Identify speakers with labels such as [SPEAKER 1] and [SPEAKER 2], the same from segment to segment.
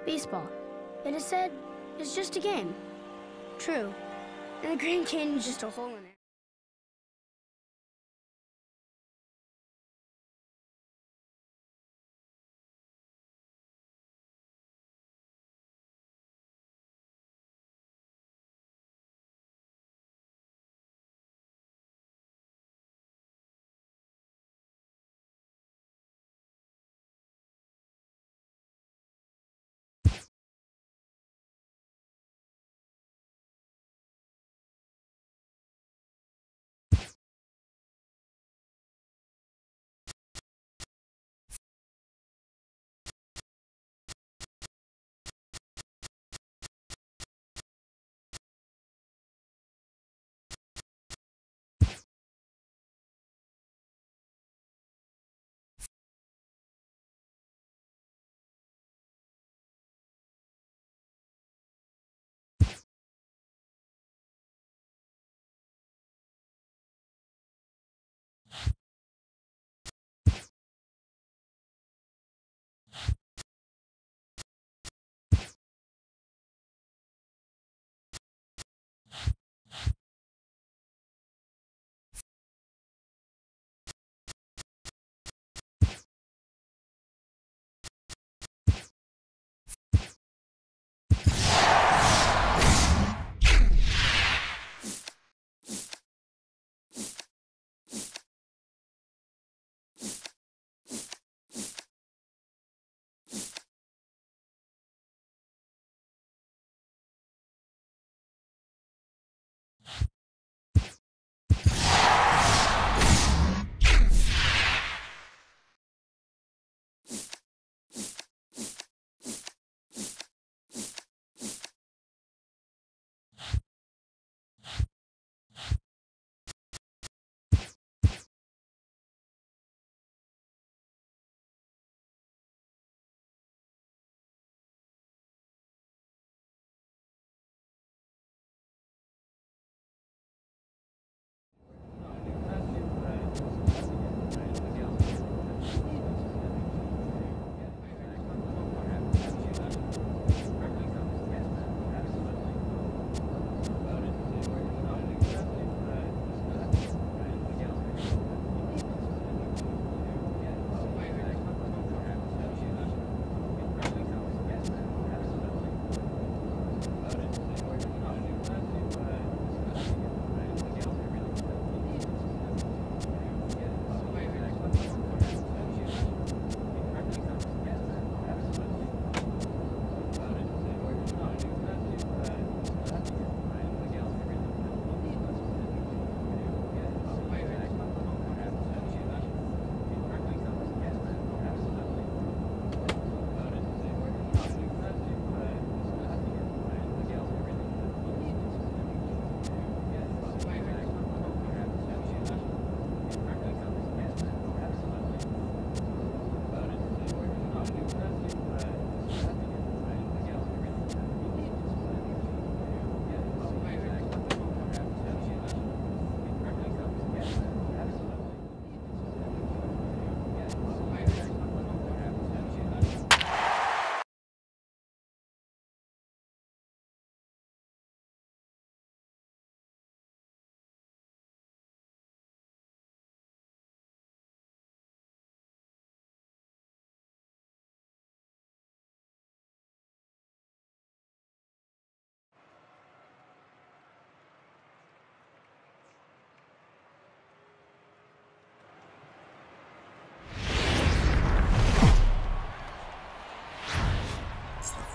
[SPEAKER 1] Baseball. It is said, it's just a game. True. And the Grand Canyon's just a hole in it.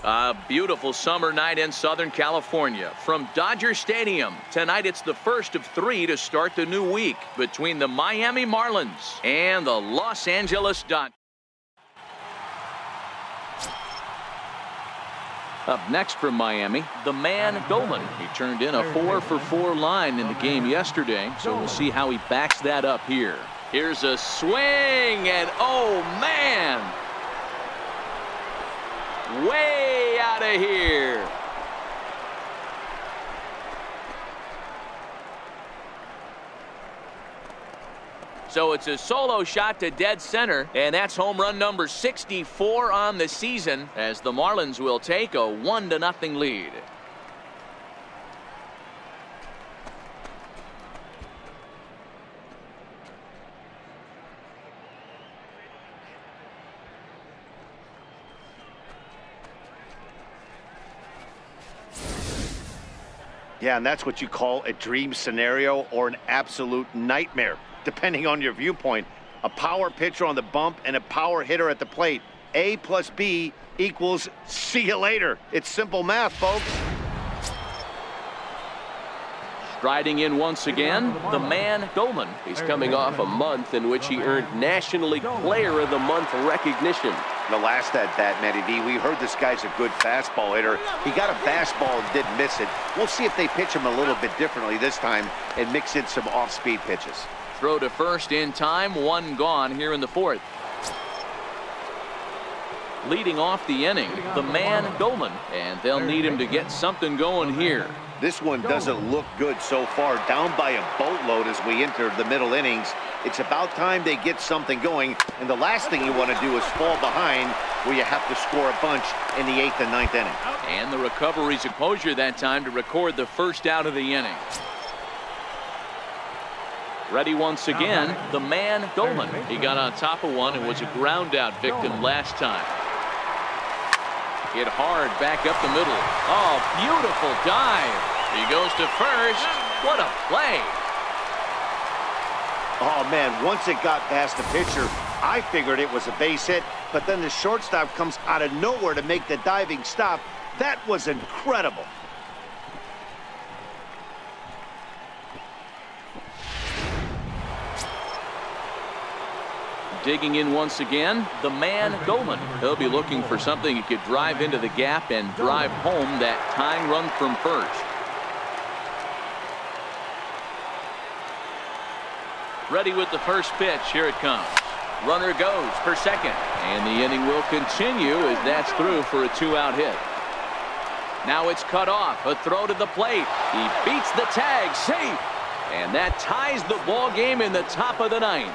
[SPEAKER 2] A beautiful summer night in Southern California from Dodger Stadium. Tonight it's the first of 3 to start the new week between the Miami Marlins and the Los Angeles Dodgers. Up next from Miami, the man Dolan. He turned in a 4-for-4 line in the game yesterday, so we'll see how he backs that up here. Here's a swing, and oh man! Way out of here. So it's a solo shot to dead center, and that's home run number 64 on the season as the Marlins will take a 1-0 lead.
[SPEAKER 3] Yeah, and that's what you call a dream scenario or an absolute nightmare, depending on your viewpoint. A power pitcher on the bump and a power hitter at the plate. A plus B equals see you later. It's simple math, folks.
[SPEAKER 2] Striding in once again, the man, Goldman.
[SPEAKER 4] He's coming off a month in which he earned National League Player of the Month recognition.
[SPEAKER 3] The last at bat, Matty D, we heard this guy's a good fastball hitter. He got a fastball and didn't miss it. We'll see if they pitch him a little bit differently this time and mix in some off-speed pitches.
[SPEAKER 2] Throw to first in time, one gone here in the fourth. Leading off the inning, the man, Goldman, and they'll need him to get something going here.
[SPEAKER 3] This one doesn't look good so far, down by a boatload as we enter the middle innings. It's about time they get something going, and the last thing you want to do is fall behind where you have to score a bunch in the 8th and 9th inning.
[SPEAKER 2] And the recovery's a Posher that time to record the first out of the inning. Ready once again, the man, Goldman. He got on top of one and was a ground out victim last time. Hit hard back up the middle. Oh, beautiful dive. He goes to first. What a play.
[SPEAKER 3] Oh, man, once it got past the pitcher, I figured it was a base hit, but then the shortstop comes out of nowhere to make the diving stop. That was incredible.
[SPEAKER 2] Digging in once again, the man, Goldman. He'll be looking for something he could drive into the gap and drive home that tying run from first. Ready with the first pitch. Here it comes. Runner goes for second. And the inning will continue as that's through for a 2-out hit. Now it's cut off. A throw to the plate. He beats the tag. Safe. And that ties the ball game in the top of the ninth.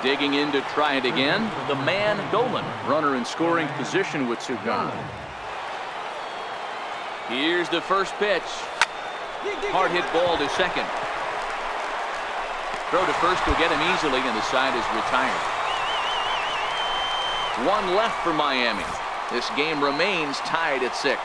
[SPEAKER 2] Digging in to try it again, the man, Goldman. Runner in scoring position with 2 gone. Here's the first pitch. Hard hit ball to second. Throw to first will get him easily, and the side is retired. 1 left for Miami. This game remains tied at 6.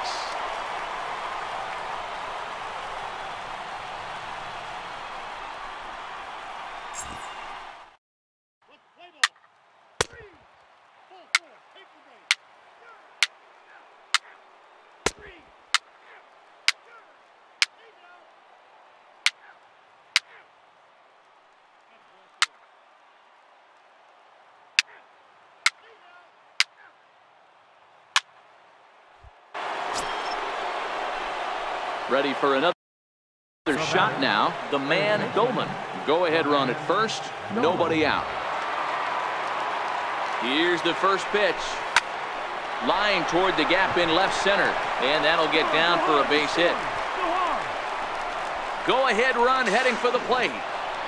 [SPEAKER 2] Ready for another shot now. The man, Goldman. Go ahead run at first. Nobody out. Here's the first pitch. Line toward the gap in left center. And that'll get down for a base hit. Go ahead run heading for the plate.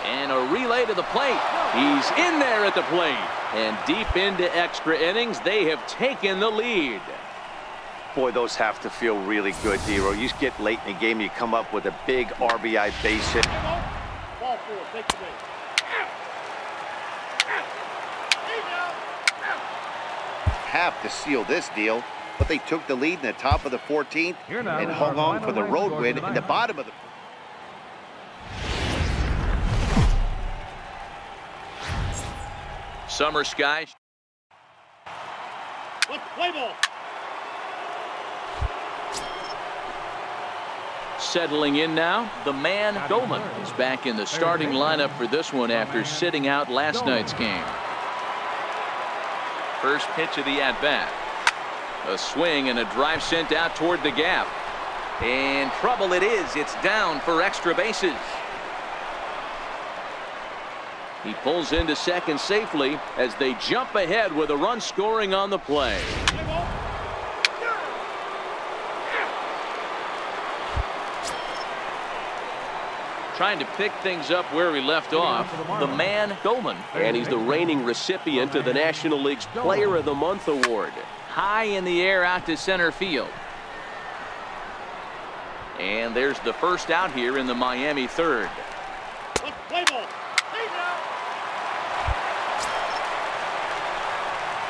[SPEAKER 2] And a relay to the plate. He's in there at the plate. And deep into extra innings, they have taken the lead.
[SPEAKER 3] Boy, those have to feel really good, Dero. You get late in the game, you come up with a big RBI base hit.
[SPEAKER 5] Ball 4, take the base.
[SPEAKER 3] Have to seal this deal, but they took the lead in the top of the 14th and hung on for the road win in the bottom of the...
[SPEAKER 2] Summer skies.
[SPEAKER 5] Let's play ball.
[SPEAKER 2] Settling in now, the man, Goldman, is back in the starting lineup for this one after sitting out last night's game. First pitch of the at-bat. A swing and a drive sent out toward the gap. And trouble it is. It's down for extra bases. He pulls into second safely as they jump ahead with a run scoring on the play. Trying to pick things up where we left off, the man Goldman.
[SPEAKER 4] And he's the reigning recipient of the National League's Player of the Month award.
[SPEAKER 2] High in the air out to center field. And there's the first out here in the Miami third.
[SPEAKER 5] Play ball.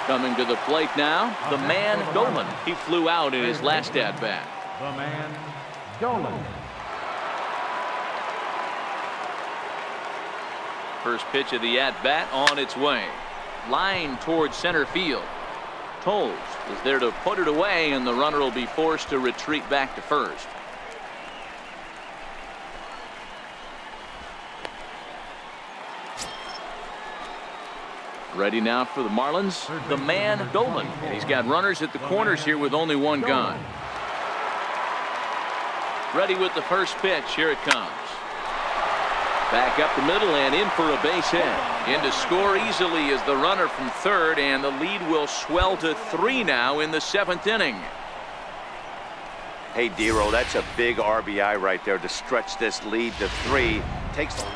[SPEAKER 2] Coming to the plate now, the man Goldman. He flew out in his last at-bat.
[SPEAKER 6] The man Goldman.
[SPEAKER 2] First pitch of the at-bat on its way. Line towards center field. Tolles is there to put it away, and the runner will be forced to retreat back to first. Ready now for the Marlins, the man Goldman. And he's got runners at the corners here with only one gone. Ready with the first pitch. Here it comes. Back up the middle and in for a base hit. In to score easily is the runner from third, and the lead will swell to 3 now in the 7th inning.
[SPEAKER 3] Hey, Dero, that's a big RBI right there to stretch this lead to 3. Takes the...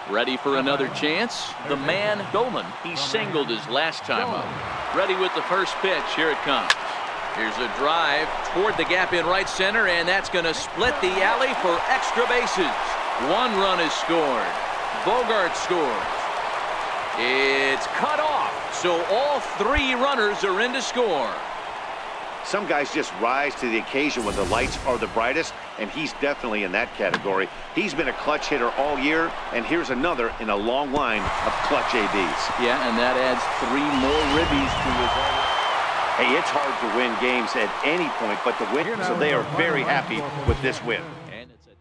[SPEAKER 2] Ready for another chance? The man Goldman. He singled his last time up. Ready with the first pitch. Here it comes. Here's a drive toward the gap in right center, and that's going to split the alley for extra bases. 1 run is scored. Bogart scores. It's cut off, so all 3 runners are in to score.
[SPEAKER 3] Some guys just rise to the occasion when the lights are the brightest, and he's definitely in that category. He's been a clutch hitter all year, and here's another in a long line of clutch ABs.
[SPEAKER 2] Yeah, and that adds 3 more ribbies to his...
[SPEAKER 3] Hey, it's hard to win games at any point, but to win, so they are very happy with this win.
[SPEAKER 2] And it's a 10.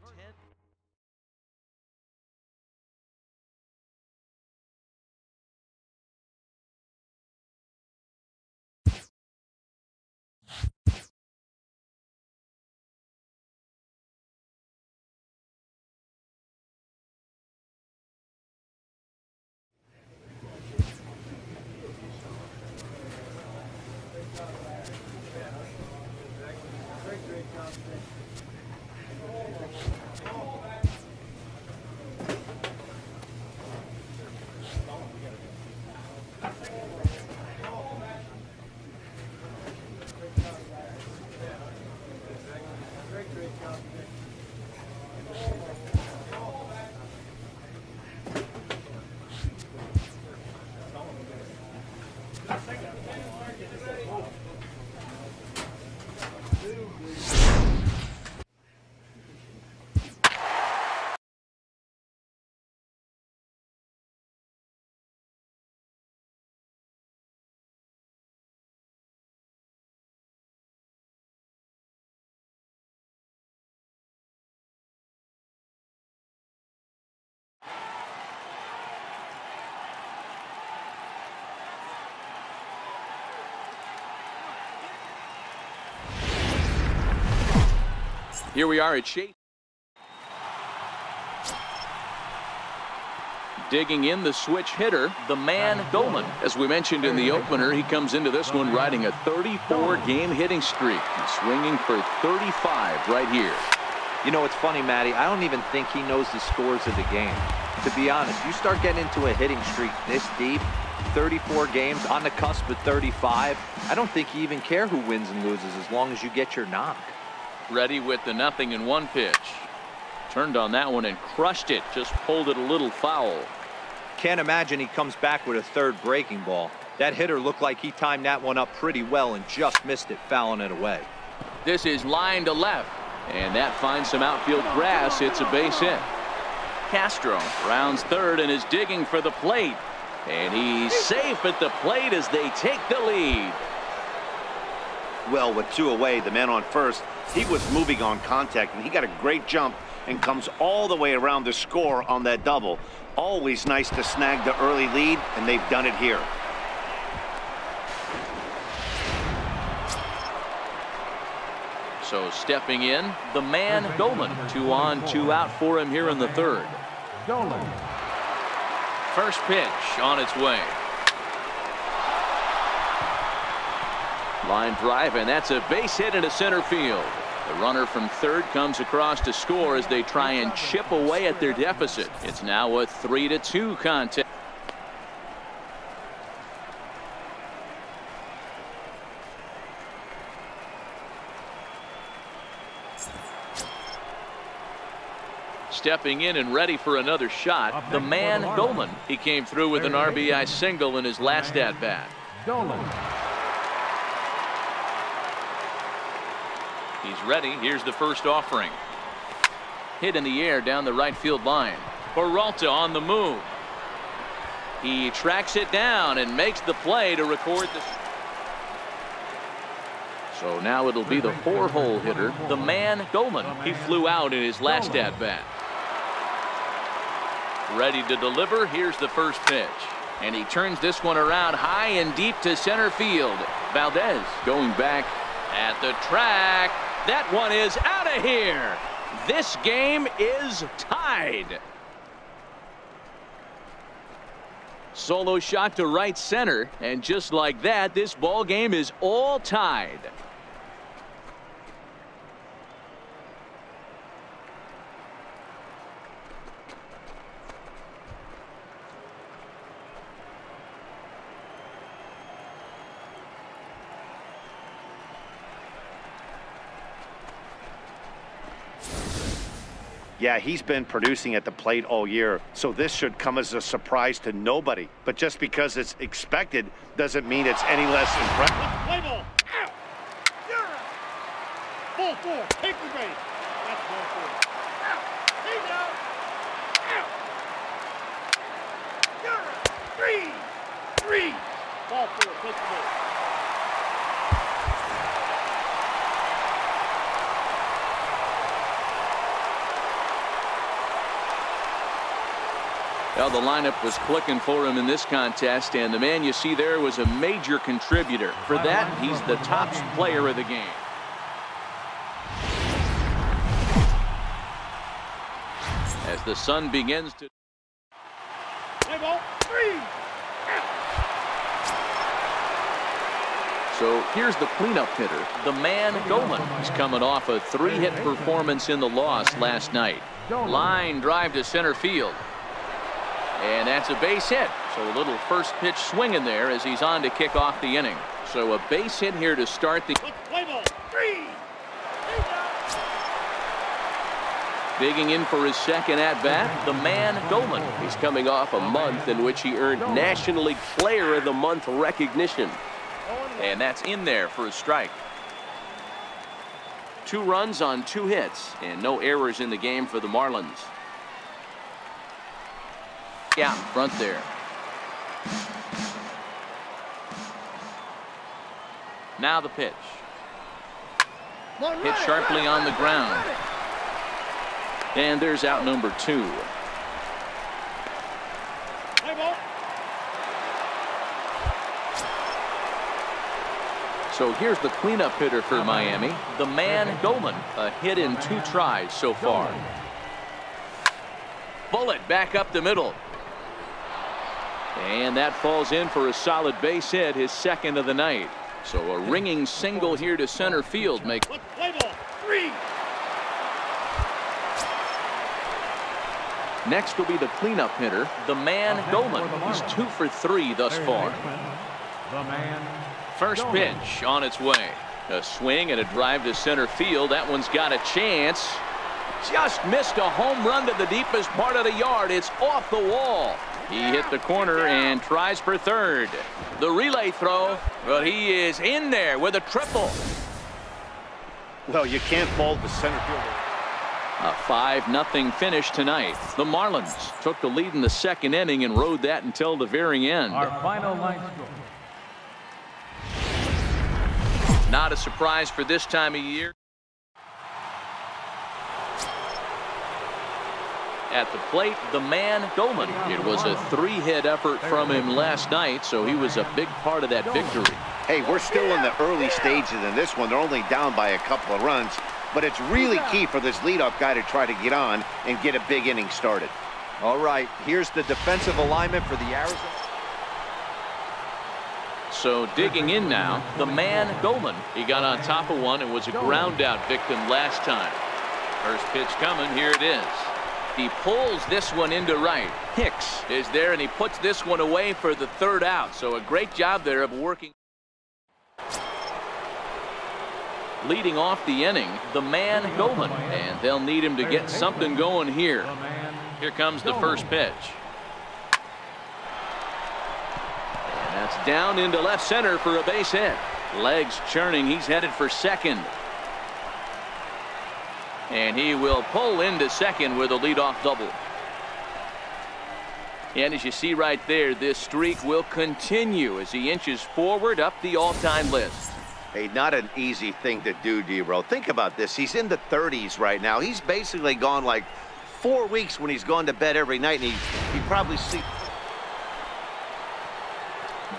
[SPEAKER 2] Here we are at Chase. Digging in the switch hitter, the man Goldman. As we mentioned in the opener, he comes into this one riding a 34-game hitting streak. He's swinging for 35 right here.
[SPEAKER 7] You know, it's funny, Matty. I don't even think he knows the scores of the game. To be honest, you start getting into a hitting streak this deep, 34 games on the cusp of 35, I don't think you even care who wins and loses as long as you get your knock.
[SPEAKER 2] Ready with the 0-1 pitch. Turned on that one and crushed it. Just pulled it a little foul.
[SPEAKER 7] Can't imagine he comes back with a third breaking ball. That hitter looked like he timed that one up pretty well and just missed it, fouling it away.
[SPEAKER 2] This is line to left, and that finds some outfield grass. It's a base hit. Castro rounds third and is digging for the plate, and he's safe at the plate as they take the lead.
[SPEAKER 3] Well, with 2 away, the man on first, he was moving on contact, and he got a great jump and comes all the way around the score on that double. Always nice to snag the early lead, and they've done it here.
[SPEAKER 2] So stepping in, the man Dolan. 2 on, 2 out for him here in the third.
[SPEAKER 6] Dolan.
[SPEAKER 2] First pitch on its way. Line drive, and that's a base hit into center field. The runner from third comes across to score as they try and chip away at their deficit. It's now a 3-2 contest. Stepping in and ready for another shot, the man Dolan. He came through with an RBI single in his last at-bat.
[SPEAKER 6] Dolan.
[SPEAKER 2] He's ready. Here's the first offering. Hit in the air down the right field line. Peralta on the move. He tracks it down and makes the play to record the. So now it'll be the 4-hole hitter, the man Dolan. He flew out in his last at-bat. Ready to deliver. Here's the first pitch. And he turns this one around high and deep to center field. Valdez going back at the track. That one is out of here. This game is tied. Solo shot to right center, and just like that, this ball game is all tied.
[SPEAKER 3] Yeah, he's been producing at the plate all year, so this should come as a surprise to nobody. But just because it's expected doesn't mean it's any less impressive.
[SPEAKER 5] Play ball. Out. You're out. Ball 4. Take the base. That's ball 4. Out. He's out. Out. You're out. 3. Ball 4. Take the base.
[SPEAKER 2] Well, the lineup was clicking for him in this contest, and the man you see there was a major contributor. For that, he's the top player of the game. As the sun begins to.
[SPEAKER 5] Play ball. 3.
[SPEAKER 2] So here's the cleanup hitter, the man Dolan. He's coming off a 3-hit performance in the loss last night. Line drive to center field. And that's a base hit. So a little first pitch swing in there as he's on to kick off the inning. So a base hit here to start the.
[SPEAKER 5] Play ball. 3.
[SPEAKER 2] Digging in for his second at-bat, the man Dolan.
[SPEAKER 4] He's coming off a month in which he earned National League Player of the Month recognition.
[SPEAKER 2] And that's in there for a strike. 2 runs on 2 hits and no errors in the game for the Marlins. Out in front there. Now the pitch. Hit sharply on the ground. And there's out number 2.
[SPEAKER 5] Play ball.
[SPEAKER 2] So here's the cleanup hitter for Miami, the man Dolan. A hit in 2 tries so far. Bullet back up the middle. And that falls in for a solid base hit, his second of the night. So a ringing single here to center field makes.
[SPEAKER 5] Play ball. 3.
[SPEAKER 2] Next will be the cleanup hitter, the man Dolan. He's 2 for 3 thus far.
[SPEAKER 6] The man.
[SPEAKER 2] First pitch on its way. A swing and a drive to center field. That one's got a chance. Just missed a home run to the deepest part of the yard. It's off the wall. He hit the corner and tries for third. The relay throw, but he is in there with a triple.
[SPEAKER 3] Well, you can't fault the center fielder.
[SPEAKER 2] A 5-0 finish tonight. The Marlins took the lead in the second inning and rode that until the very end.
[SPEAKER 6] Our final line score.
[SPEAKER 2] Not a surprise for this time of year. At the plate, the man Dolan. It was a 3-hit effort from him last night, so he was a big part of that victory.
[SPEAKER 3] Hey, we're still in the early stages in this one. They're only down by a couple of runs, but it's really key for this leadoff guy to try to get on and get a big inning started.
[SPEAKER 7] All right, here's the defensive alignment for the Arizona.
[SPEAKER 2] So digging in now, the man Dolan. He got on top of one and was a ground out victim last time. First pitch coming, here it is. He pulls this one into right. Hicks is there, and he puts this one away for the third out. So a great job there of working. Leading off the inning, the man Dolan, and they'll need him to get something going here. Here comes the first pitch. And that's down into left center for a base hit. Legs churning, he's headed for second. And he will pull into second with a leadoff double. And as you see right there, this streak will continue as he inches forward up the all-time list.
[SPEAKER 3] Hey, not an easy thing to do, D-Row. Think about this. He's in the 30s right now. He's basically gone like 4 weeks when he's gone to bed every night, and he probably sleeps.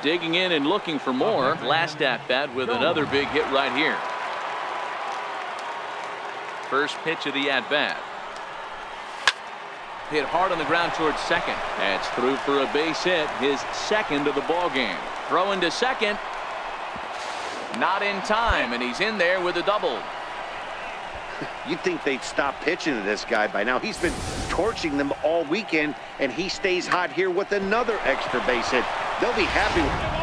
[SPEAKER 2] Digging in and looking for more. Last at bat with another big hit right here. First pitch of the at-bat. Hit hard on the ground towards second. That's through for a base hit, his second of the ball game. Throwing to second. Not in time, and he's in there with a double.
[SPEAKER 3] You'd think they'd stop pitching to this guy by now. He's been torching them all weekend, and he stays hot here with another extra base hit. They'll be happy with.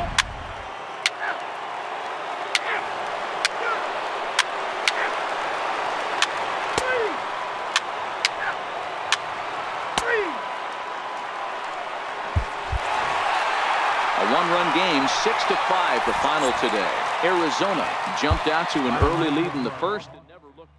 [SPEAKER 2] A one-run game, 6-5 the final today. Arizona jumped out to an early lead in the first and never looked.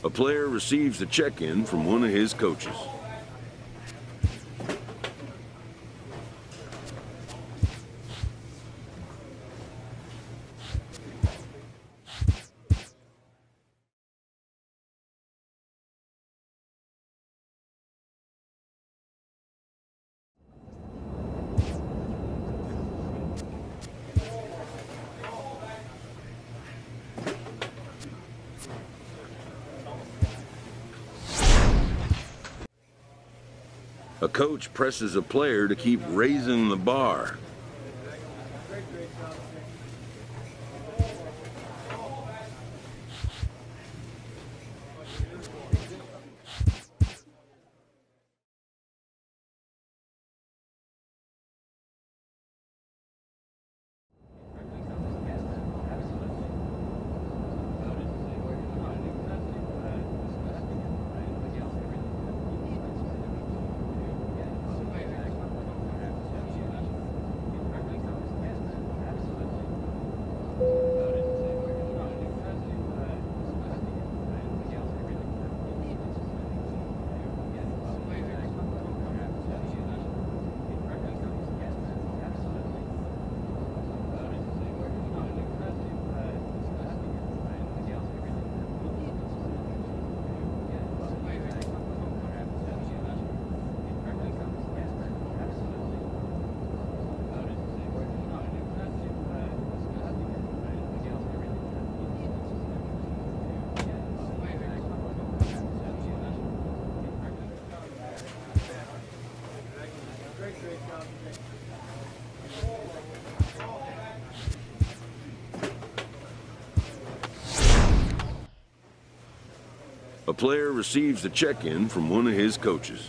[SPEAKER 8] A player receives a check-in from one of his coaches. A coach presses a player to keep raising the bar. A player receives a check-in from one of his coaches.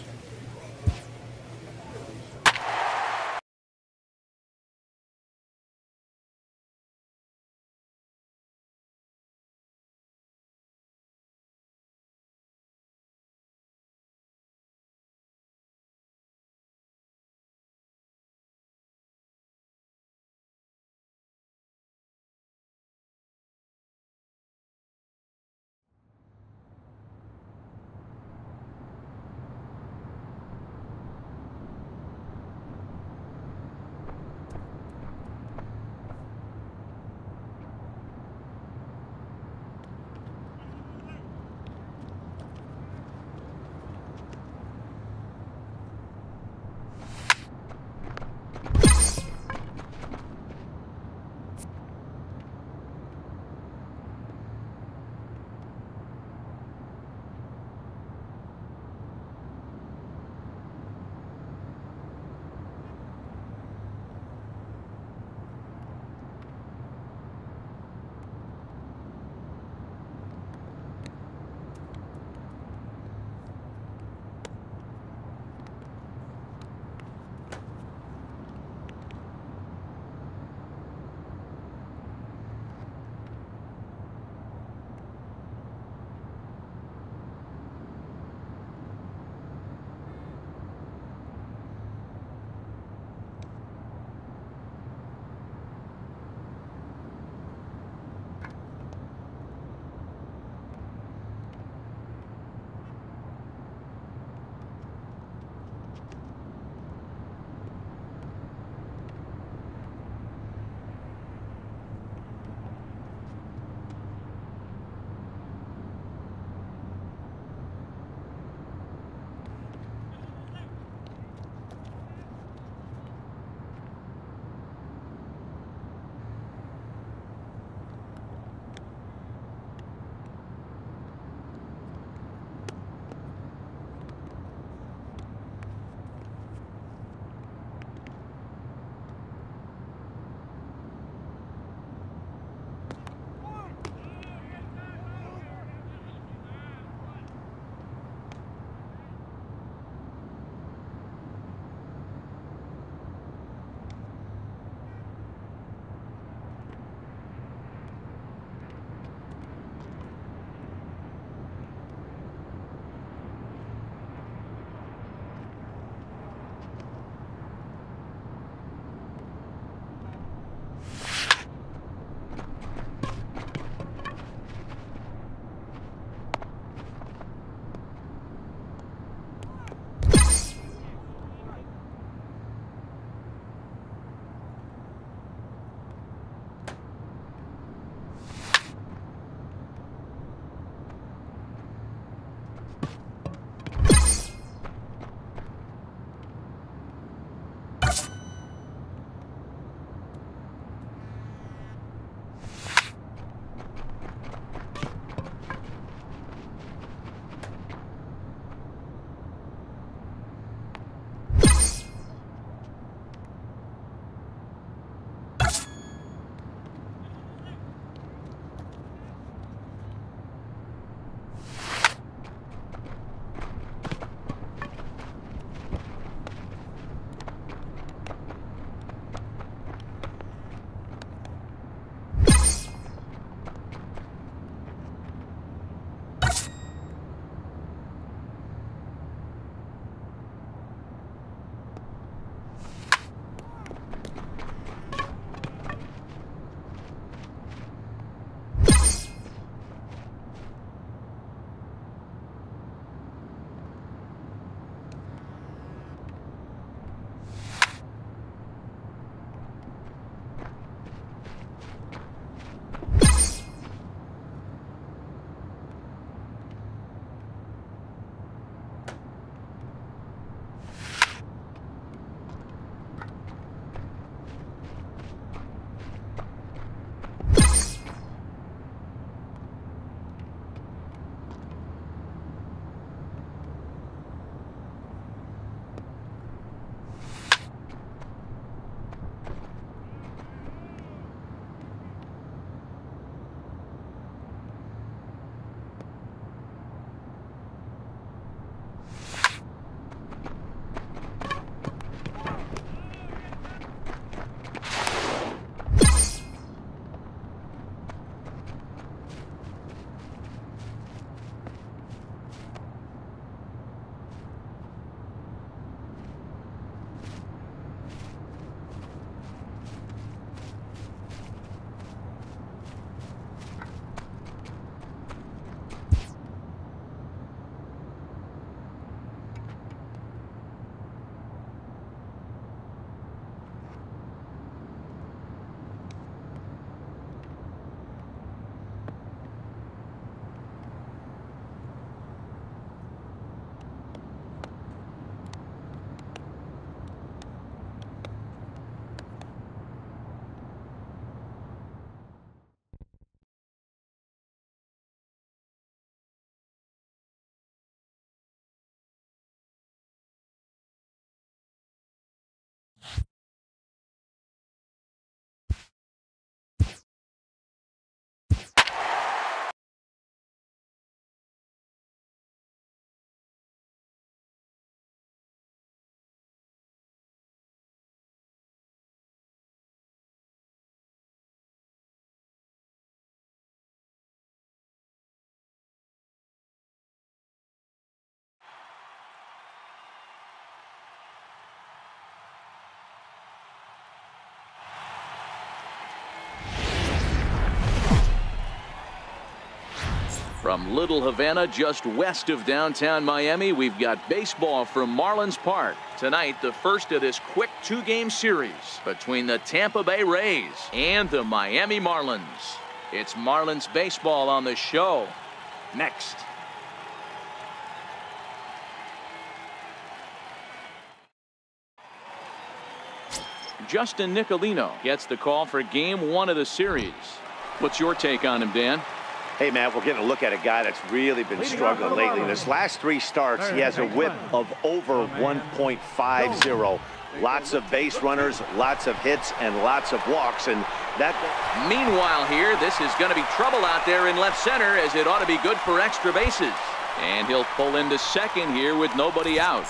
[SPEAKER 2] From Little Havana, just west of downtown Miami, we've got baseball from Marlins Park. Tonight, the first of this quick two-game series between the Tampa Bay Rays and the Miami Marlins. It's Marlins baseball on the show. Next. Justin Nicolino gets the call for game one of the series. What's your take on him, Dan?
[SPEAKER 3] Hey, man, we're getting a look at a guy that's really been struggling lately. In his last three starts, he has a whip of over 1.50. Lots of base runners, lots of hits, and lots of walks. And that.
[SPEAKER 2] Meanwhile here, this is going to be trouble out there in left center, as it ought to be good for extra bases. And he'll pull into second here with nobody out.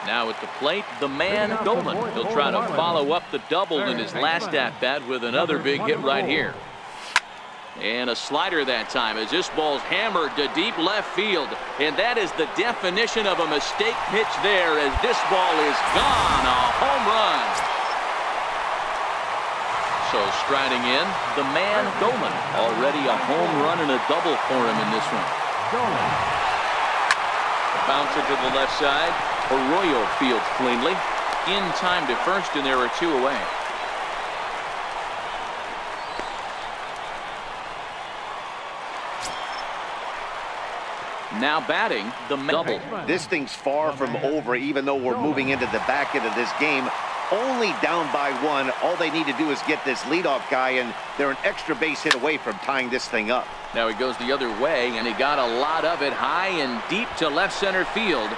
[SPEAKER 2] Now at the plate, the man Dolan. He'll try to follow up the double in his last at-bat with another big hit right here. And a slider that time, as this ball's hammered to deep left field. And that is the definition of a mistake pitch there, as this ball is gone. A home run. So striding in, the man Dolan. Already a home run and a double for him in this one. Bouncer to the left side. Arroyo fields cleanly. In time to first, and there are two away. Now batting, the double.
[SPEAKER 3] This thing's far from over, even though we're moving into the back end of this game. Only down by one. All they need to do is get this leadoff guy, and they're an extra base hit away from tying this thing up.
[SPEAKER 2] Now he goes the other way, and he got a lot of it high and deep to left center field.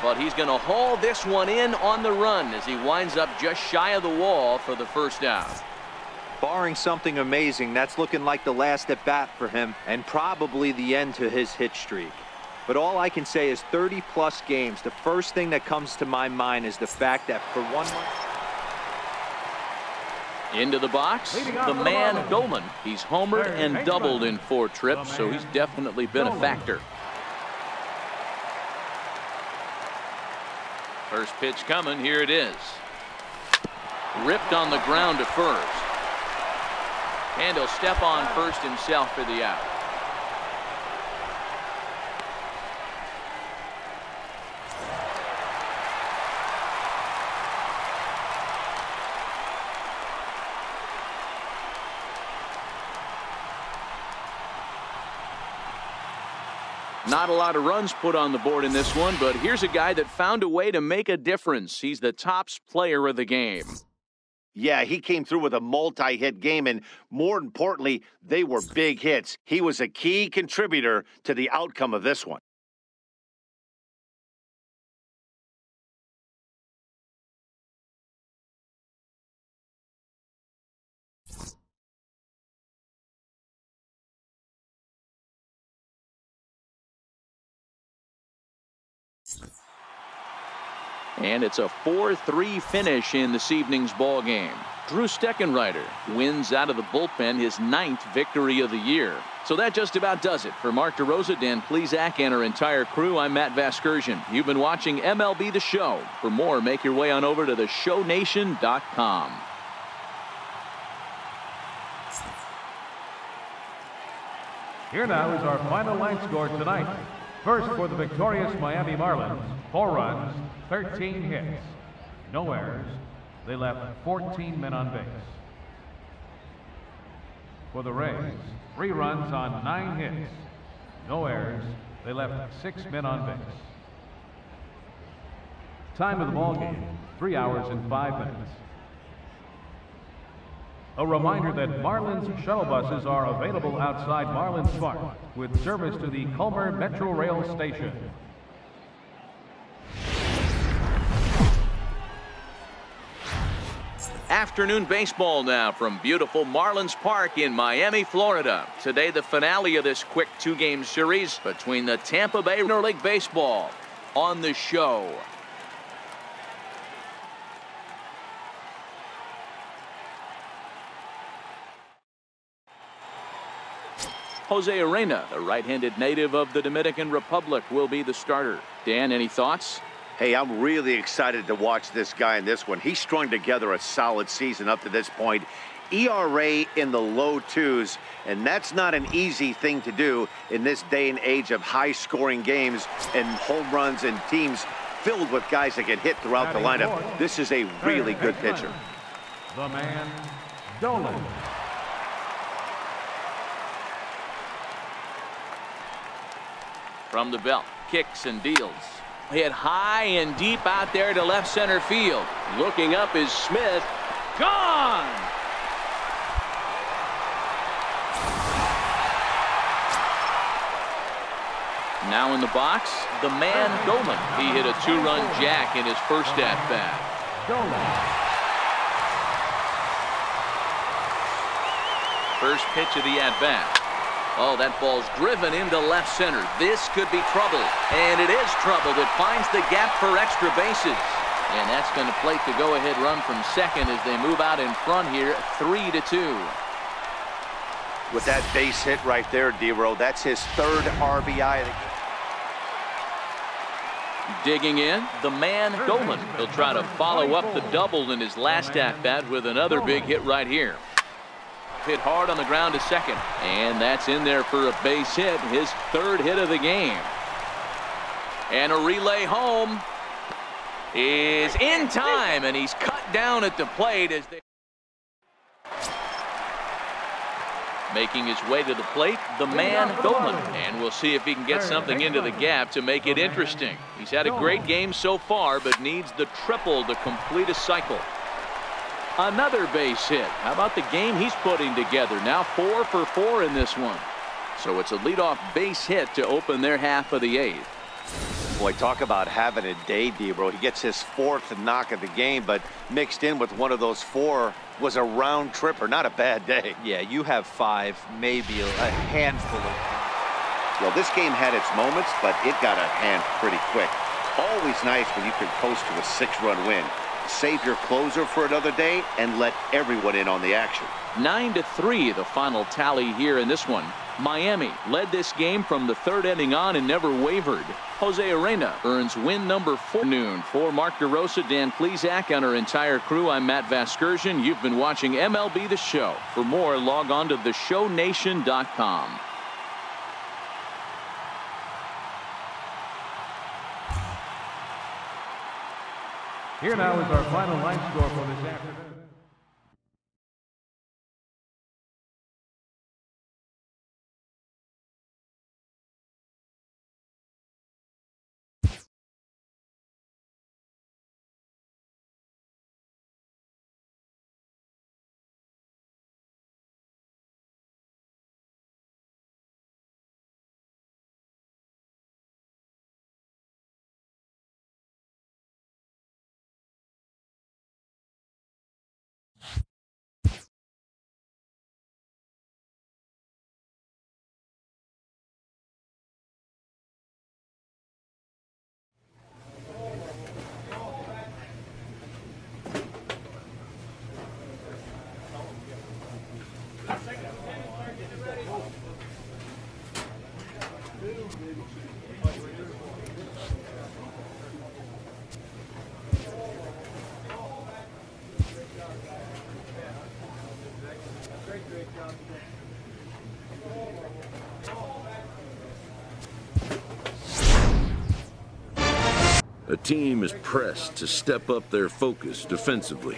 [SPEAKER 2] But he's going to haul this one in on the run as he winds up just shy of the wall for the first out.
[SPEAKER 7] Barring something amazing, that's looking like the last at bat for him, and probably the end to his hit streak. But all I can say is 30-plus games. The first thing that comes to my mind is the fact that for 1 month.
[SPEAKER 2] Into the box, the man Dolan. He's homered and doubled in 4 trips, so he's definitely been a factor. First pitch coming, here it is. Ripped on the ground to first. And he'll step on first himself for the out. Not a lot of runs put on the board in this one, but here's a guy that found a way to make a difference. He's the tops player of the game.
[SPEAKER 3] Yeah, he came through with a multi-hit game, and more importantly, they were big hits. He was a key contributor to the outcome of this one.
[SPEAKER 2] And it's a 4-3 finish in this evening's ball game. Drew Steckenrider wins out of the bullpen his 9th victory of the year. So that just about does it. For Mark DeRosa, Dan Plesac, and our entire crew, I'm Matt Vasgersian. You've been watching MLB The Show. For more, make your way on over to theshownation.com.
[SPEAKER 6] Here now is our final line score tonight. First, for the victorious Miami Marlins, 4 runs, 13 hits, no errors. They left 14 men on base. For the Rays, 3 runs on 9 hits, no errors. They left 6 men on base. Time of the ball game, 3 hours and 5 minutes. A reminder that Marlins shuttle buses are available outside Marlins Park with service to the Culmer Metro Rail Station.
[SPEAKER 2] Afternoon baseball now from beautiful Marlins Park in Miami, Florida. Today, the finale of this quick 2-game series between the Tampa Bay Minor League Baseball on the show. Jose Arena, the right-handed native of the Dominican Republic, will be the starter. Dan, any thoughts?
[SPEAKER 3] Hey, I'm really excited to watch this guy in this one. He strung together a solid season up to this point. ERA in the low 2s, and that's not an easy thing to do in this day and age of high-scoring games and home runs and teams filled with guys that get hit throughout the lineup. This is a really good pitcher.
[SPEAKER 6] The man, Dolan.
[SPEAKER 2] From the belt, kicks and deals. Hit high and deep out there to left center field.
[SPEAKER 4] Looking up is Smith.
[SPEAKER 2] Gone! Now in the box, the man Dolan. He hit a 2-run jack in his first at-bat. First pitch of the at-bat. Oh, that ball's driven into left center. This could be trouble, and it is trouble. It finds the gap for extra bases. And that's going to plate the go-ahead run from second as they move out in front here, 3-2.
[SPEAKER 3] With that base hit right there, D-Row, that's his 3rd RBI.
[SPEAKER 2] Digging in, the man Dolan. He'll try to follow up the double in his last at-bat with another big hit right here. Hit hard on the ground to second, and that's in there for a base hit, his 3rd hit of the game. And a relay home is in time, and he's cut down at the plate as they making his way to the plate, the man Dolan, and we'll see if he can get something into the gap to make it interesting. He's had a great game so far, but needs the triple to complete a cycle. Another base hit. How about the game he's putting together? Now 4 for 4 in this one. So it's a leadoff base hit to open their half of the 8th.
[SPEAKER 3] Boy, talk about having a day, D-Bro. He gets his 4th knock of the game, but mixed in with one of those 4 was a round tripper. Not a bad day.
[SPEAKER 7] Yeah, you have 5, maybe a handful of.
[SPEAKER 3] Well, this game had its moments, but it got out of hand pretty quick. Always nice when you can coast to a 6-run win. Save your closer for another day and let everyone in on the action.
[SPEAKER 2] 9-3 the final tally here in this one. Miami led this game from the 3rd inning on and never wavered. Jose Arena earns win number 4 noon. For Mark DeRosa, Dan Plesac, and our entire crew, I'm Matt Vasgersian. You've been watching MLB The Show. For more, log on to theshownation.com.
[SPEAKER 6] Here now is our final line score for this afternoon.
[SPEAKER 8] A team is pressed to step up their focus defensively.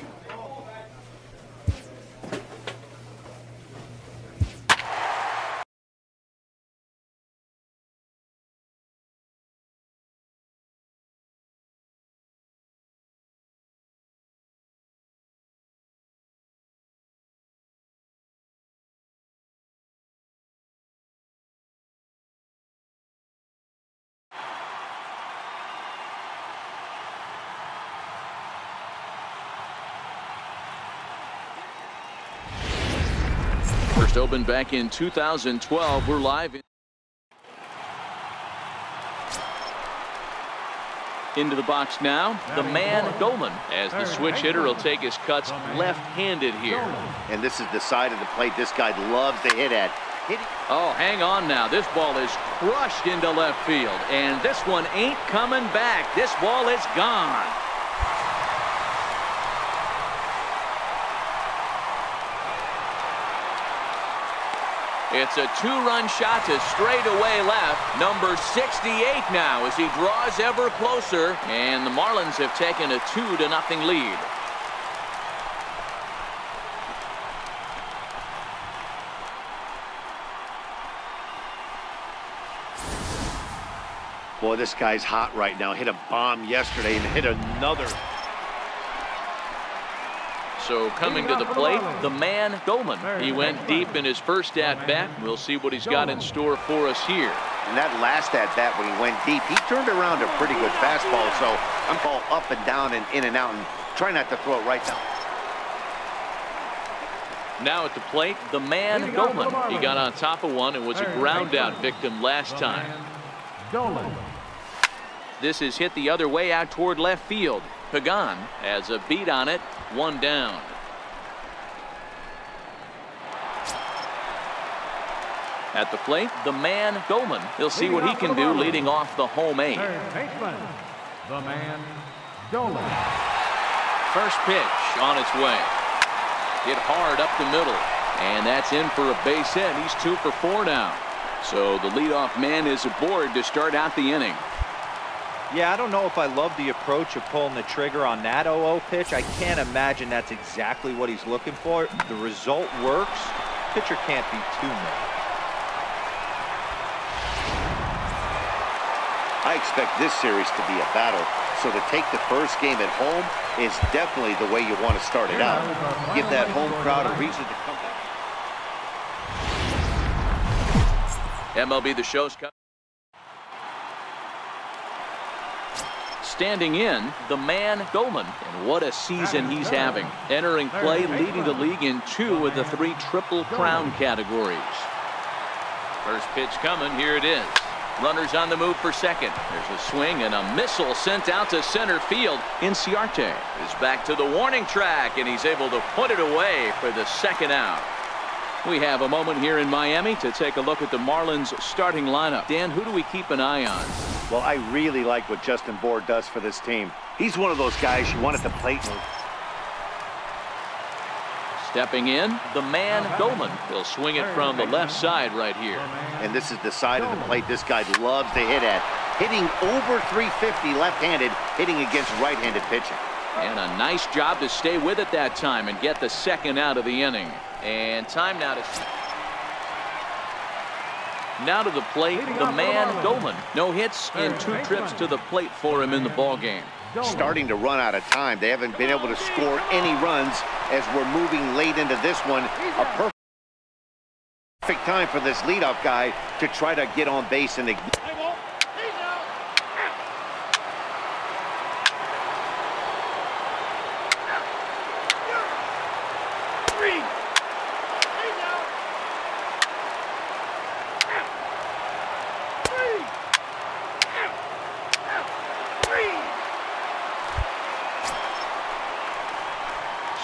[SPEAKER 2] First opened back in 2012. We're live into the box now. The man Dolan, as the switch hitter will take his cuts left-handed here.
[SPEAKER 3] And this is the side of the plate this guy loves to hit at.
[SPEAKER 2] Oh, hang on now. This ball is crushed into left field, and this one ain't coming back. This ball is gone. It's a two-run shot to straightaway left. Number 68 now as he draws ever closer. And the Marlins have taken a 2-0 lead.
[SPEAKER 3] Boy, this guy's hot right now. Hit a bomb yesterday and hit another.
[SPEAKER 2] So coming to the plate, the man Goldman. He went deep in his first at-bat. We'll see what he's got in store for us here.
[SPEAKER 3] And that last at-bat when he went deep, he turned around a pretty good fastball. So I'm all up and down and in and out and try not to throw it right down.
[SPEAKER 2] Now at the plate, the man Goldman. He got on top of one and was a ground-out victim last time. This is hit the other way out toward left field. Pagan has a beat on it, one down. At the plate, the man Goldman. He'll see what he can do leading off the home eight.
[SPEAKER 6] The man Goldman.
[SPEAKER 2] First pitch on its way. Hit hard up the middle. And that's in for a base hit. He's 2 for 4 now. So the leadoff man is aboard to start out the inning.
[SPEAKER 7] Yeah, I don't know if I love the approach of pulling the trigger on that 0-0 pitch. I can't imagine that's exactly what he's looking for. The result works. Pitcher can't be too mad.
[SPEAKER 3] I expect this series to be a battle. So to take the first game at home is definitely the way you want to start it out. Give that home crowd a reason to come back.
[SPEAKER 2] MLB The Show's coming. Standing in, the man Goldman, and what a season he's having. Entering play, leading the league in 2 of the 3 Triple Crown categories. First pitch coming, here it is. Runners on the move for second. There's a swing and a missile sent out to center field. Inciarte is back to the warning track, and he's able to put it away for the second out. We have a moment here in Miami to take a look at the Marlins starting lineup. Dan, who do we keep an eye on?
[SPEAKER 3] Well, I really like what Justin Bour does for this team. He's one of those guys you want at the plate.
[SPEAKER 2] Stepping in, the man Goldman. He'll swing it from the left side right here.
[SPEAKER 3] And this is the side of the plate this guy loves to hit at. Hitting over 350 left-handed, hitting against right-handed pitching.
[SPEAKER 2] And a nice job to stay with it that time and get the second out of the inning. And time now to the plate, the man Goldman. No hits in 2 trips to the plate for him in the ballgame.
[SPEAKER 3] Starting to run out of time. They haven't been able to score any runs as we're moving late into this one. A perfect time for this leadoff guy to try to get on base and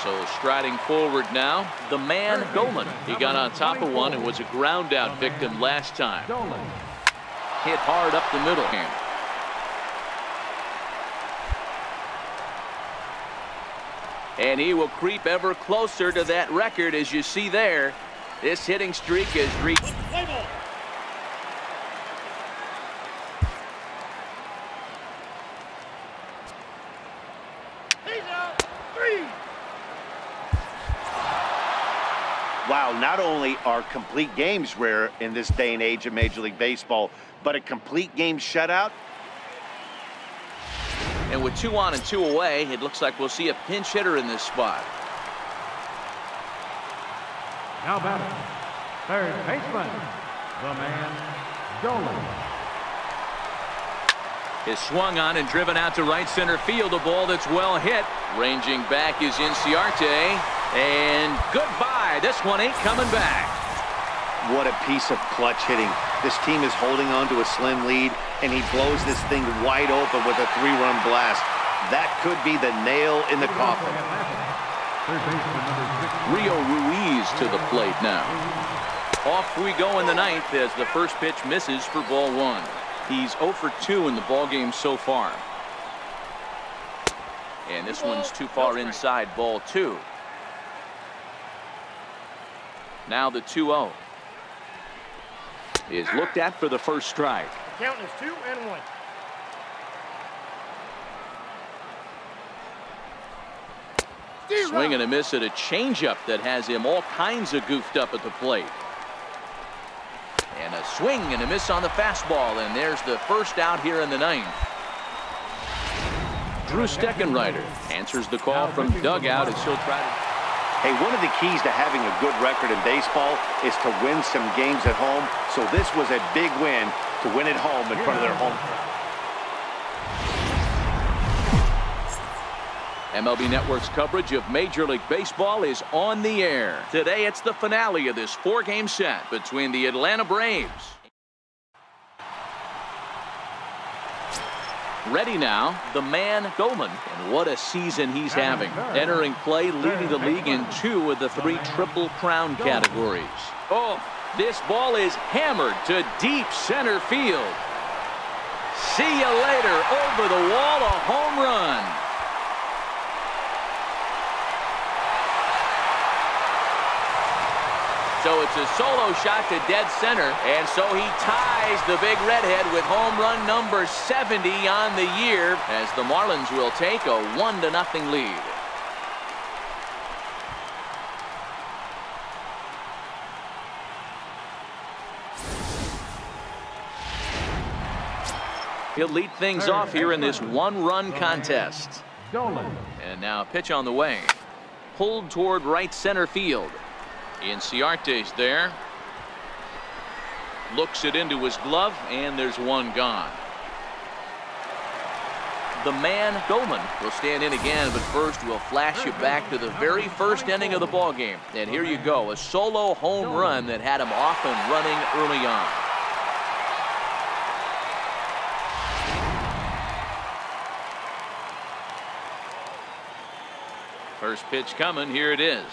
[SPEAKER 2] So striding forward now, the man Goldman. He got on top of one and was a ground out victim last time. Hit hard up the middle here. And he will creep ever closer to that record, as you see there. This hitting streak has reached.
[SPEAKER 3] Wow, not only are complete games rare in this day and age of Major League Baseball, but a complete game shutout.
[SPEAKER 2] And with 2 on and 2 away, it looks like we'll see a pinch hitter in this spot.
[SPEAKER 6] Now batting, third baseman, the man Goldman.
[SPEAKER 2] Is swung on and driven out to right center field. A ball that's well hit. Ranging back is Inciarte. And goodbye. This one ain't coming back.
[SPEAKER 3] What a piece of clutch hitting. This team is holding on to a slim lead, and he blows this thing wide open with a 3-run blast. That could be the nail in the coffin.
[SPEAKER 2] Rio Ruiz to the plate now. Off we go in the ninth as the first pitch misses for ball 1. He's 0 for 2 in the ballgame so far. And this one's too far inside, ball 2. Now the 2-0. is looked at for the first strike.
[SPEAKER 5] The count is 2-1.
[SPEAKER 2] Swing and a miss at a changeup that has him all kinds of goofed up at the plate. And a swing and a miss on the fastball, and there's the first out here in the ninth. Drew Steckenrider answers the call from dugout as he'll try to...
[SPEAKER 3] Hey, one of the keys to having a good record in baseball is to win some games at home. So this was a big win to win at home in front of their home crowd.
[SPEAKER 2] MLB Network's coverage of Major League Baseball is on the air. Today, it's the finale of this four-game set between the Atlanta Braves. Ready now, the man Goldman, and what a season he's having. Entering play, leading the league in 2 of the 3 Triple Crown categories. Oh, this ball is hammered to deep center field. See you later, over the wall, a home run. So it's a solo shot to dead center, and so he ties the big redhead with home run number 70 on the year as the Marlins will take a 1-0 lead. He'll lead things off here in this 1-run contest. And now pitch on the way. Pulled toward right center field. Inciarte's there. Looks it into his glove, and there's one gone. The man Goldman will stand in again, but first we'll flash you back to the very first inning of the ball game. And here you go, a solo home run that had him off and running early on. First pitch coming, here it is.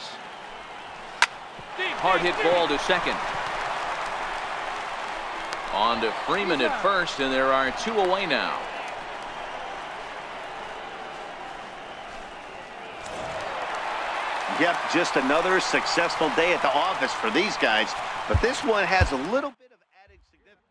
[SPEAKER 2] Hard hit ball to second. On to Freeman at first, and there are 2 away now.
[SPEAKER 3] Yep, just another successful day at the office for these guys, but this one has a little bit of added significance.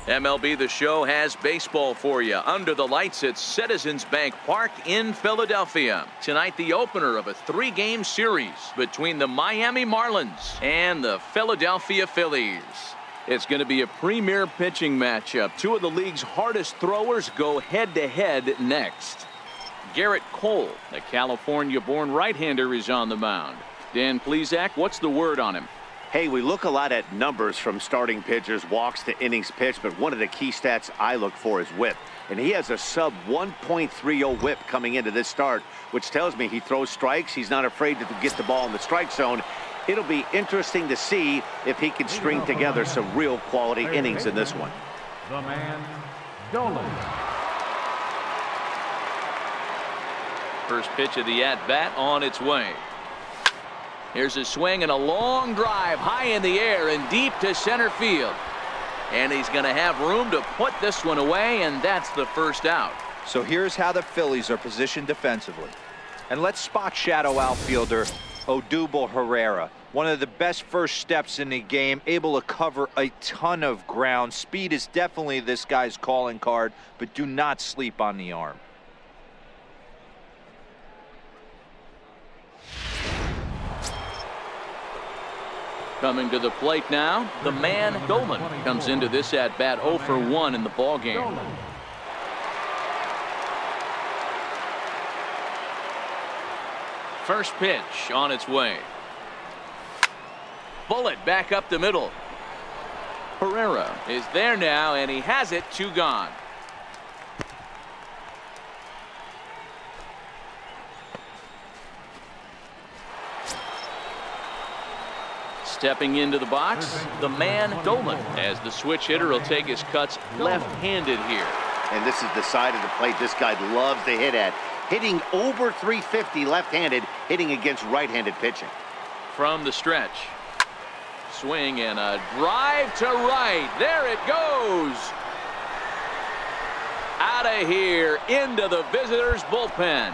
[SPEAKER 2] MLB The Show has baseball for you under the lights at Citizens Bank Park in Philadelphia. Tonight, the opener of a 3-game series between the Miami Marlins and the Philadelphia Phillies. It's going to be a premier pitching matchup. 2 of the league's hardest throwers go head-to-head next. Garrett Cole, the California-born right-hander, is on the mound. Dan Plesac, what's the word on him?
[SPEAKER 3] Hey, we look a lot at numbers from starting pitchers, walks to innings pitched, but one of the key stats I look for is whip. And he has a sub 1.30 whip coming into this start, which tells me he throws strikes. He's not afraid to get the ball in the strike zone. It'll be interesting to see if he can string together some real quality innings in this one.
[SPEAKER 6] The man, Dolan.
[SPEAKER 2] First pitch of the at-bat on its way. Here's a swing and a long drive high in the air and deep to center field. And he's going to have room to put this one away, and that's the first out.
[SPEAKER 7] So here's how the Phillies are positioned defensively. And let's spot shadow outfielder Odubel Herrera. One of the best first steps in the game, able to cover a ton of ground. Speed is definitely this guy's calling card, but do not sleep on the arm.
[SPEAKER 2] Coming to the plate now, the man Dolan comes into this at-bat 0 for 1 in the ball game. First pitch on its way. Bullet back up the middle. Herrera is there now, and he has it, 2 gone. Stepping into the box, the man Dolan, as the switch hitter will take his cuts left-handed here.
[SPEAKER 3] And this is the side of the plate this guy loves to hit at. Hitting over 350 left-handed, hitting against right-handed pitching.
[SPEAKER 2] From the stretch. Swing and a drive to right. There it goes. Out of here into the visitors' bullpen.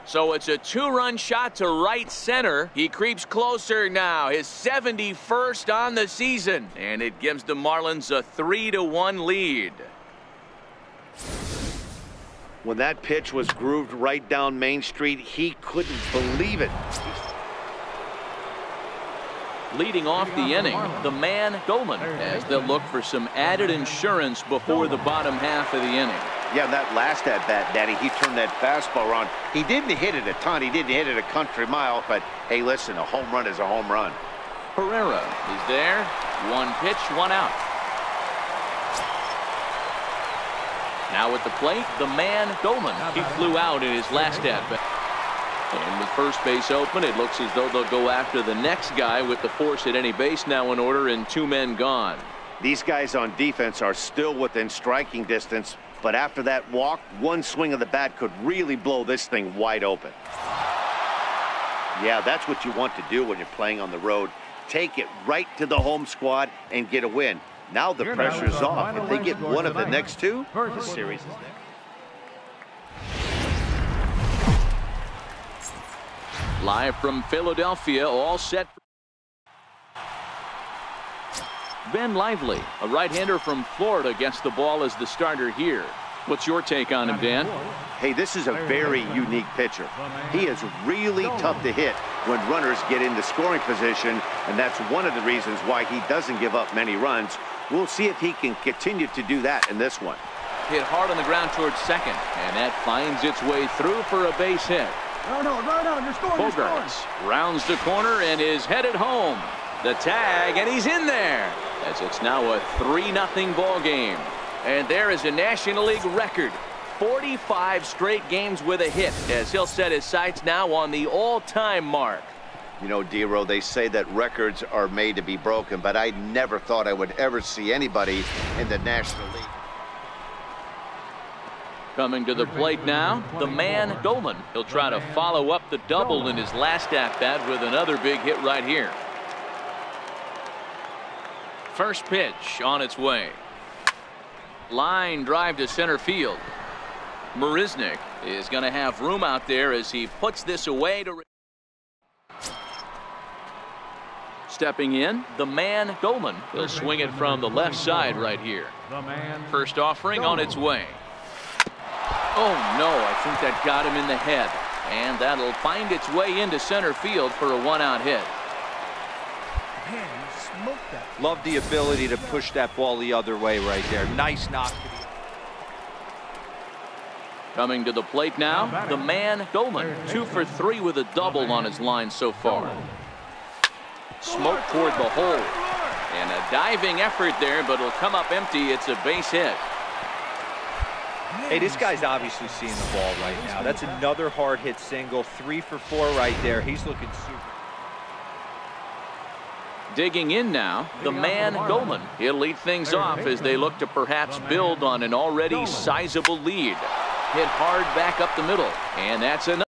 [SPEAKER 2] So it's a 2-run shot to right center. He creeps closer now, his 71st on the season, and it gives the Marlins a 3-1 lead.
[SPEAKER 3] When that pitch was grooved right down Main Street, he couldn't believe it.
[SPEAKER 2] Leading off the inning, the man Dolan, as they'll look for some added insurance before the bottom half of the inning.
[SPEAKER 3] Yeah, that last at-bat, Daddy, he turned that fastball around. He didn't hit it a ton. He didn't hit it a country mile. But, hey, listen, a home run is a home run.
[SPEAKER 2] Herrera is there. 1 pitch, 1 out. Now at the plate, the man Dolan. He flew out in his last at-bat. And with first base open, it looks as though they'll go after the next guy with the force at any base now in order and 2 men gone.
[SPEAKER 3] These guys on defense are still within striking distance. But after that walk, 1 swing of the bat could really blow this thing wide open. Yeah, that's what you want to do when you're playing on the road. Take it right to the home squad and get a win. Now the pressure's off. If they get one of the next 2, the series is there.
[SPEAKER 2] Live from Philadelphia, all set. Ben Lively, a right-hander from Florida, gets the ball as the starter here. What's your take on him, Dan?
[SPEAKER 3] Hey, this is a very unique pitcher. He is really tough to hit when runners get into scoring position, and that's one of the reasons why he doesn't give up many runs. We'll see if he can continue to do that in this one.
[SPEAKER 2] Hit hard on the ground towards second, and that finds its way through for a base hit.
[SPEAKER 5] No, you're scoring,
[SPEAKER 2] Bogarts rounds the corner and is headed home. The tag, and he's in there, as it's now a 3-0 ball game. And there is a National League record, 45 straight games with a hit, as he'll set his sights now on the all-time mark.
[SPEAKER 3] You know, D-Row, they say that records are made to be broken, but I never thought I would ever see anybody in the National League.
[SPEAKER 2] Coming to the plate now, the man Dolan. He'll try to follow up the double in his last at-bat with another big hit right here. First pitch on its way. Line drive to center field. Marisnik is going to have room out there as he puts this away to. Stepping in, the man Dolan. He'll swing it from the left side right here. First offering on its way. Oh no, I think that got him in the head, and that'll find its way into center field for a 1-out hit.
[SPEAKER 7] Love the ability to push that ball the other way right there. Nice knock.
[SPEAKER 2] Coming to the plate now, the man Dolan. 2 for 3 with a double on his line so far. Smoke toward the hole, and a diving effort there, but it'll come up empty. It's a base hit.
[SPEAKER 7] Hey, this guy's obviously seeing the ball right now. That's another hard hit single. 3 for 4 right there. He's looking super.
[SPEAKER 2] Digging in now, the man Goldman. He'll lead things off as they look to perhaps build on an already sizable lead. Hit hard back up the middle, and that's enough.